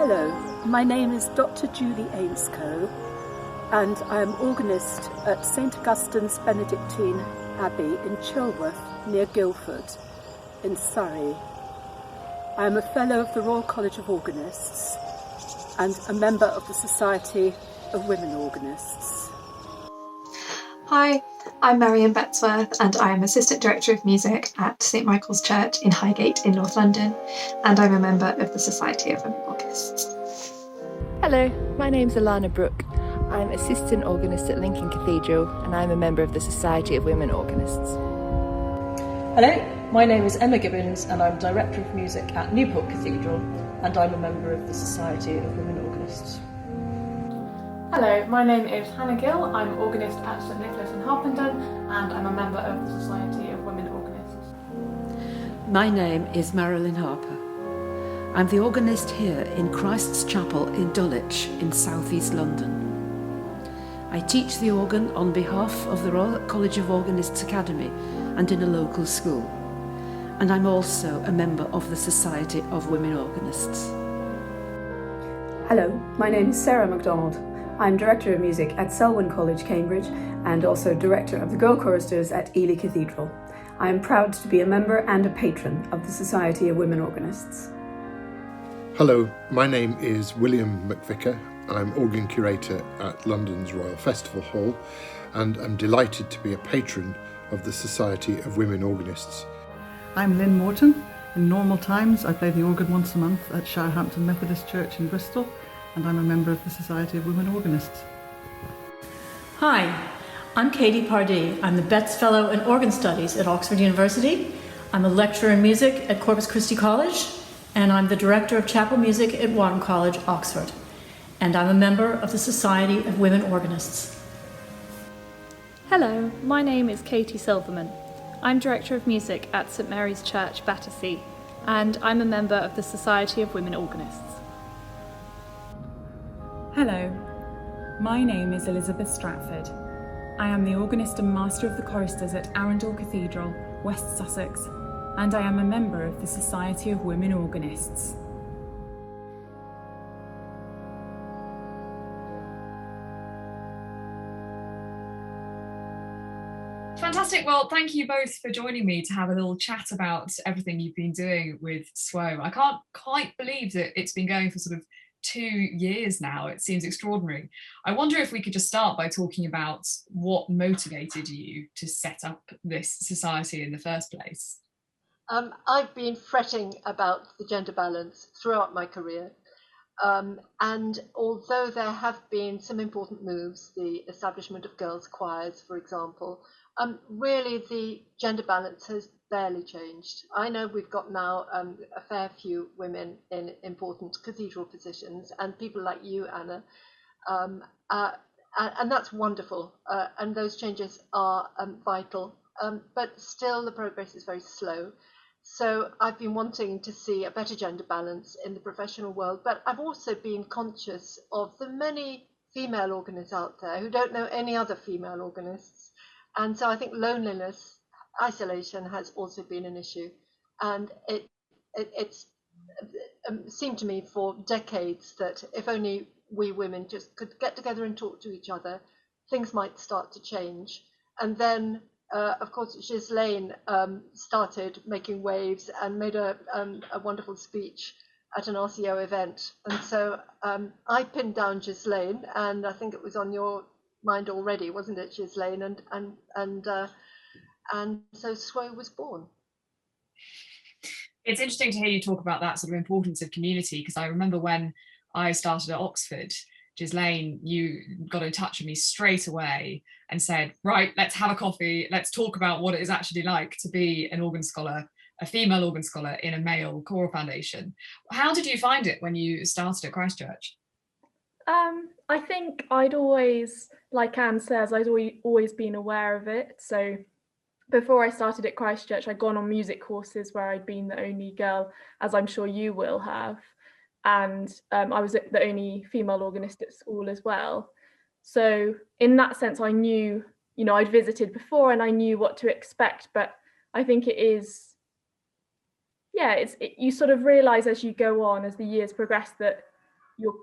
Hello, my name is Dr. Julie Ainscoe, and I am organist at St Augustine's Benedictine Abbey in Chilworth, near Guildford, in Surrey. I am a Fellow of the Royal College of Organists and a member of the Society of Women Organists. Hi, I'm Marion Bettesworth and I'm Assistant Director of Music at St Michael's Church in Highgate in North London, and I'm a member of the Society of Women Organists. Hello, my name's Alana Brooke. I'm Assistant Organist at Lincoln Cathedral and I'm a member of the Society of Women Organists. Hello, my name is Emma Gibbons and I'm Director of Music at Newport Cathedral and I'm a member of the Society of Women Organists. Hello, my name is Hannah Gill. I'm organist at St Nicholas in Harpenden and I'm a member of the Society of Women Organists. My name is Marilyn Harper. I'm the organist here in Christ's Chapel in Dulwich in southeast London. I teach the organ on behalf of the Royal College of Organists Academy and in a local school. And I'm also a member of the Society of Women Organists. Hello, my name is Sarah Macdonald. I'm Director of Music at Selwyn College, Cambridge, and also Director of the Girl Choristers at Ely Cathedral. I am proud to be a member and a patron of the Society of Women Organists. Hello, my name is William Mcvicker. I'm Organ Curator at London's Royal Festival Hall, and I'm delighted to be a patron of the Society of Women Organists. I'm Lynne Morton. In normal times, I play the organ once a month at Shirehampton Methodist Church in Bristol, and I'm a member of the Society of Women Organists. Hi, I'm Katie Pardee. I'm the Betts Fellow in Organ Studies at Oxford University. I'm a lecturer in music at Corpus Christi College, and I'm the Director of Chapel Music at Wharton College, Oxford. And I'm a member of the Society of Women Organists. Hello, my name is Katie Silverman. I'm Director of Music at St Mary's Church, Battersea, and I'm a member of the Society of Women Organists. Hello, my name is Elizabeth Stratford. I am the organist and master of the choristers at Arundel Cathedral, West Sussex, and I am a member of the Society of Women Organists. Fantastic. Well, thank you both for joining me to have a little chat about everything you've been doing with SWO. I can't quite believe that it's been going for sort of 2 years now. It seems extraordinary. I wonder if we could just start by talking about what motivated you to set up this society in the first place. I've been fretting about the gender balance throughout my career. And although there have been some important moves, the establishment of girls' choirs, for example, really the gender balance has barely changed. I know we've got now a fair few women in important cathedral positions, and people like you, Anna, and that's wonderful. And those changes are vital, but still the progress is very slow. So I've been wanting to see a better gender balance in the professional world, but I've also been conscious of the many female organists out there who don't know any other female organists. And so I think loneliness, isolation has also been an issue. And it's seemed to me for decades that if only we women just could get together and talk to each other, things might start to change. And then of course, Ghislaine started making waves and made a wonderful speech at an RCO event. And so I pinned down Ghislaine, and I think it was on your mind already, wasn't it, Ghislaine? And so SWO was born. It's interesting to hear you talk about that sort of importance of community, because I remember when I started at Oxford, Ghislaine, you got in touch with me straight away and said, right, let's have a coffee, let's talk about what it is actually like to be an organ scholar, a female organ scholar in a male choral foundation. How did you find it when you started at Christchurch? I think I'd always, like Anne says, I'd always been aware of it. So before I started at Christchurch, I'd gone on music courses where I'd been the only girl, as I'm sure you will have. And I was the only female organist at school as well. So in that sense, I knew, I'd visited before and I knew what to expect. But I think it is, you sort of realise as you go on, as the years progress, that you're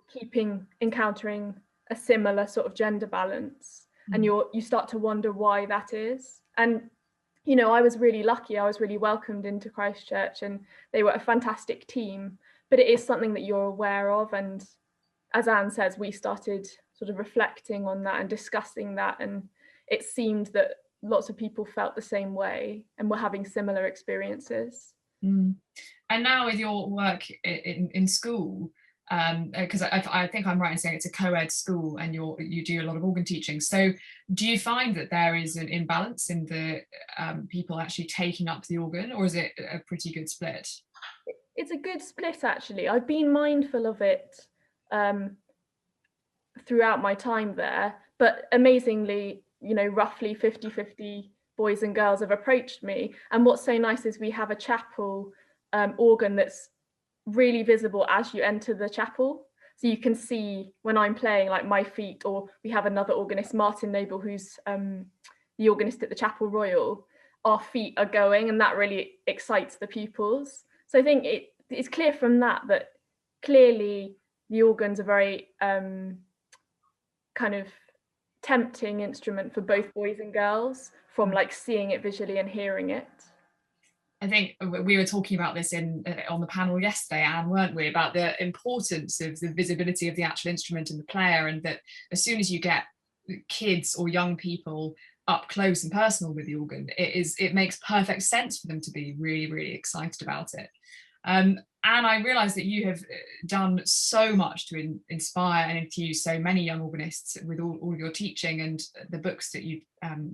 encountering a similar sort of gender balance, and you start to wonder why that is. And you know, I was really lucky. I was really welcomed into Christchurch, and they were a fantastic team. But it is something that you're aware of, and as Anne says, we started sort of reflecting on that and discussing that, and it seemed that lots of people felt the same way and were having similar experiences. And now with your work in school, because I think I'm right in saying it's a co-ed school and you do a lot of organ teaching. So do you find that there is an imbalance in the people actually taking up the organ, or is it a pretty good split? It's a good split, actually. I've been mindful of it throughout my time there, but amazingly, you know, roughly 50-50 boys and girls have approached me. And what's so nice is we have a chapel organ that's really visible as you enter the chapel. So you can see when I'm playing, like my feet, or we have another organist, Martin Noble, who's the organist at the Chapel Royal, our feet are going, and that really excites the pupils. So I think it's clear from that clearly the organ's a very kind of tempting instrument for both boys and girls, from like seeing it visually and hearing it. I think we were talking about this on the panel yesterday, Anne, weren't we, about the importance of the visibility of the actual instrument and the player, and that as soon as you get kids or young people up close and personal with the organ, it makes perfect sense for them to be really, really excited about it. And I realise that you have done so much to inspire and infuse so many young organists with all of your teaching and the books that you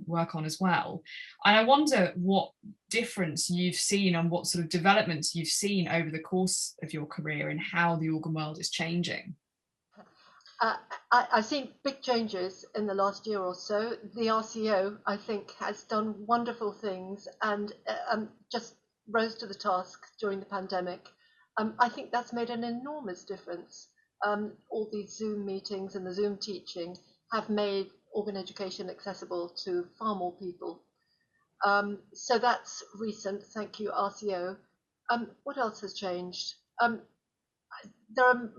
work on as well. And I wonder what difference you've seen and what sort of developments you've seen over the course of your career and how the organ world is changing. I've seen big changes in the last year or so. The RCO, I think, has done wonderful things and just rose to the task during the pandemic. I think that's made an enormous difference. All these Zoom meetings and the Zoom teaching have made organ education accessible to far more people. So that's recent. Thank you, RCO. What else has changed? There are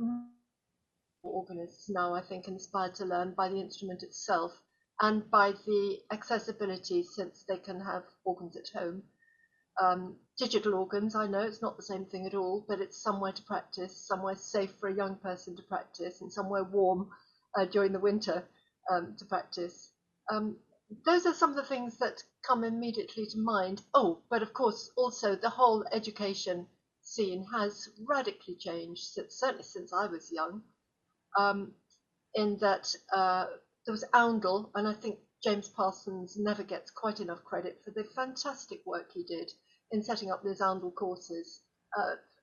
organists now, I think, inspired to learn by the instrument itself and by the accessibility, since they can have organs at home. Digital organs, I know it's not the same thing at all, but it's somewhere to practice, somewhere safe for a young person to practice, and somewhere warm during the winter to practice. Those are some of the things that come immediately to mind. Oh, but of course, also the whole education scene has radically changed, certainly since I was young, in that there was Oundle, and I think James Parsons never gets quite enough credit for the fantastic work he did in setting up those Oundle courses.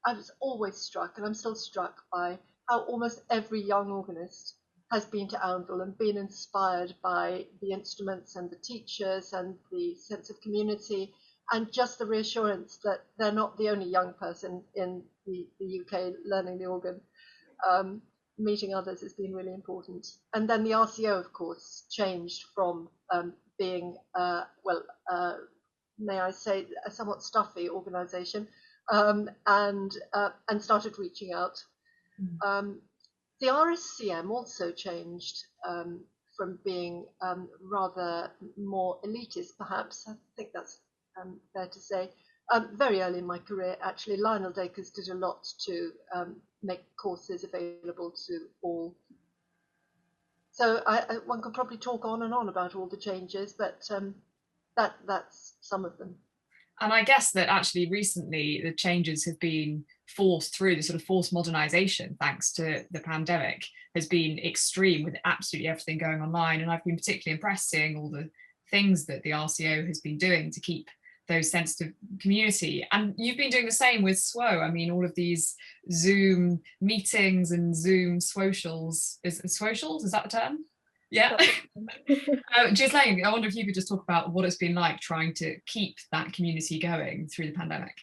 I was always struck, and I'm still struck by how almost every young organist has been to Oundle and been inspired by the instruments and the teachers and the sense of community, and just the reassurance that they're not the only young person in the UK learning the organ. Meeting others has been really important. And then the RCO, of course, changed from being, may I say, a somewhat stuffy organisation, and started reaching out. The RSCM also changed from being rather more elitist, perhaps. I think that's fair to say. Very early in my career, actually, Lionel Dacres did a lot to make courses available to all. So one could probably talk on and on about all the changes, but that's some of them. And I guess that actually recently the changes have been forced through, the sort of forced modernisation, thanks to the pandemic, has been extreme with absolutely everything going online. And I've been particularly impressed seeing all the things that the RCO has been doing to keep those sensitive community. And you've been doing the same with SWO. I mean, all of these Zoom meetings and Zoom swocials. Is that the term? Yeah. Ghislaine, I wonder if you could just talk about what it's been like trying to keep that community going through the pandemic.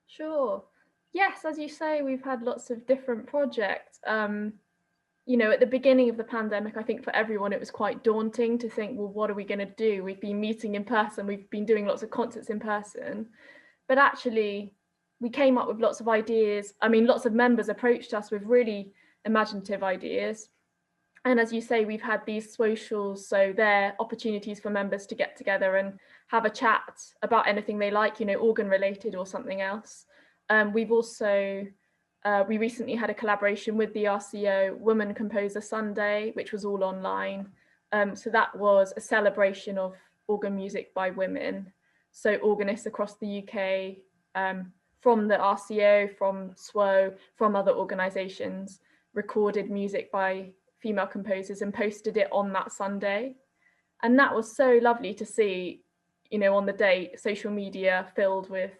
Sure. Yes, as you say, we've had lots of different projects. You know, at the beginning of the pandemic, I think for everyone it was quite daunting to think, well, what are we going to do? We've been meeting in person, we've been doing lots of concerts in person, but actually we came up with lots of ideas. I mean, lots of members approached us with really imaginative ideas. And as you say, we've had these socials, so they're opportunities for members to get together and have a chat about anything they like, you know, organ related or something else. We've also, we recently had a collaboration with the RCO Women Composer Sunday, which was all online. So that was a celebration of organ music by women. So organists across the UK, from the RCO, from SWO, from other organisations, recorded music by female composers and posted it on that Sunday. And that was so lovely to see, you know, on the day, social media filled with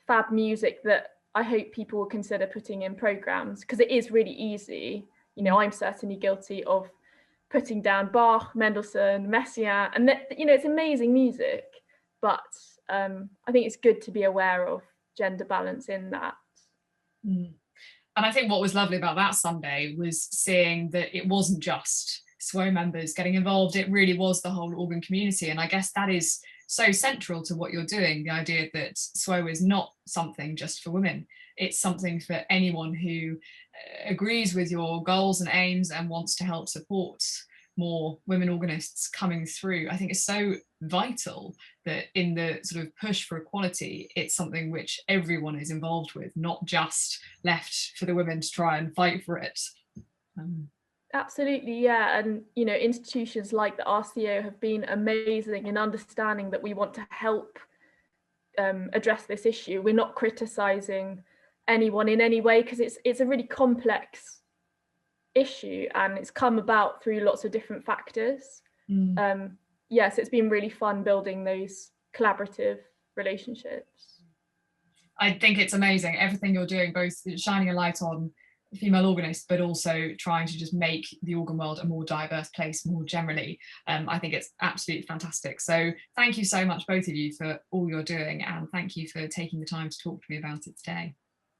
fab music that I hope people will consider putting in programmes, because it is really easy. You know, I'm certainly guilty of putting down Bach, Mendelssohn, Messiaen, and that, you know, it's amazing music, but I think it's good to be aware of gender balance in that. Mm. And I think what was lovely about that Sunday was seeing that it wasn't just SWO members getting involved, it really was the whole organ community. And I guess that is so central to what you're doing, the idea that SWO is not something just for women. It's something for anyone who agrees with your goals and aims and wants to help support more women organists coming through. I think it's so vital that in the sort of push for equality, it's something which everyone is involved with, not just left for the women to try and fight for it. Absolutely, yeah. And, you know, institutions like the RCO have been amazing in understanding that we want to help address this issue. We're not criticising anyone in any way, because it's a really complex issue and it's come about through lots of different factors. Yes, it's been really fun building those collaborative relationships. I think it's amazing everything you're doing, both shining a light on female organists but also trying to just make the organ world a more diverse place more generally. I think it's absolutely fantastic. So thank you so much, both of you, for all you're doing, and thank you for taking the time to talk to me about it today.